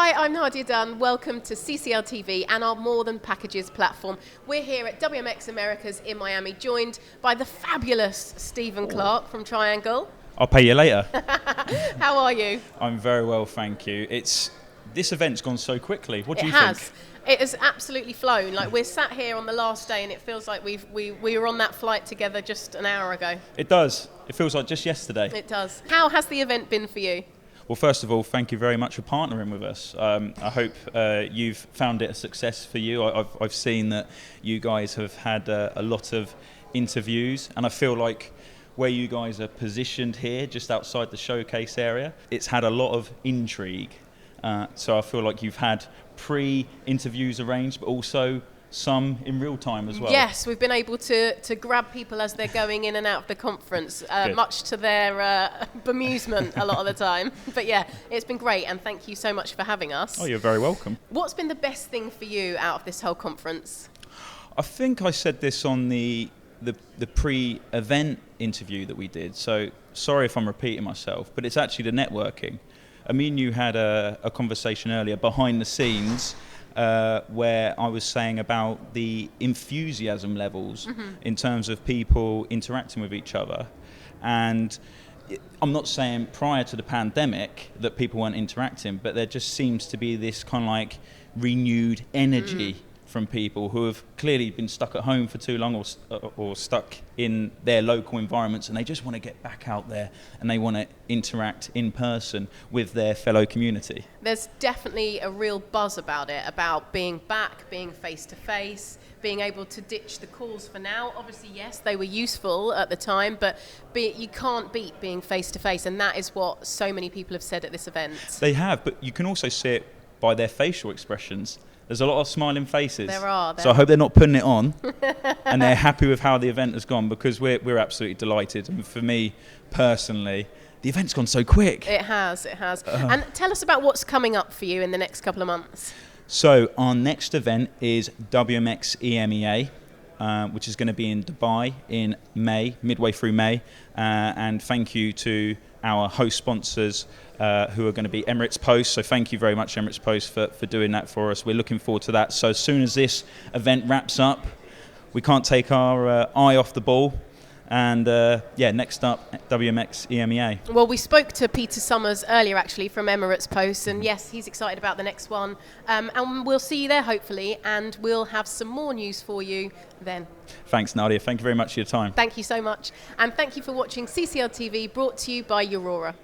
Hi, I'm Nadia Dunn. Welcome to CCL TV and our More Than Packages platform. We're here at WMX Americas in Miami, joined by the fabulous Stephen Clark from Triangle. I'll pay you later. How are you? I'm very well, thank you. This event's gone so quickly. What do you think? It has absolutely flown. Like, we're sat here on the last day and it feels like we were on that flight together just an hour ago. It does. It feels like just yesterday. It does. How has the event been for you? Well, first of all, thank you very much for partnering with us. I hope you've found it a success for you. I've seen that you guys have had a lot of interviews, and I feel like where you guys are positioned here, just outside the showcase area, it's had a lot of intrigue. So I feel like you've had pre-interviews arranged, but also some in real time as well. Yes, we've been able to grab people as they're going in and out of the conference, much to their bemusement a lot of the time. But yeah, it's been great, and thank you so much for having us. Oh, you're very welcome. What's been the best thing for you out of this whole conference? I think I said this on the pre-event interview that we did, so sorry if I'm repeating myself, but it's actually the networking. I mean, you had a conversation earlier behind the scenes where I was saying about the enthusiasm levels in terms of people interacting with each other. And I'm not saying prior to the pandemic that people weren't interacting, but there just seems to be this kind of like renewed energy from people who have clearly been stuck at home for too long or stuck in their local environments, and they just want to get back out there and they want to interact in person with their fellow community. There's definitely a real buzz about it, about being back, being face to face, being able to ditch the calls for now. Obviously, yes, they were useful at the time, but you can't beat being face to face, and that is what so many people have said at this event. They have, but you can also see it by their facial expressions. There's a lot of smiling faces. There are. So I hope they're not putting it on and they're happy with how the event has gone, because we're absolutely delighted. And for me personally, the event's gone so quick. It has. And tell us about what's coming up for you in the next couple of months. So our next event is WMX EMEA, which is going to be in Dubai in May, midway through May. And thank you to our host sponsors who are going to be Emirates Post. So thank you very much, Emirates Post, for doing that for us. We're looking forward to that. So as soon as this event wraps up, we can't take our eye off the ball. And next up, WMX EMEA. Well, we spoke to Peter Summers earlier, actually, from Emirates Post, and yes, he's excited about the next one. And we'll see you there, hopefully, and we'll have some more news for you then. Thanks, Nadia. Thank you very much for your time. Thank you so much. And thank you for watching CCL TV, brought to you by Aurora.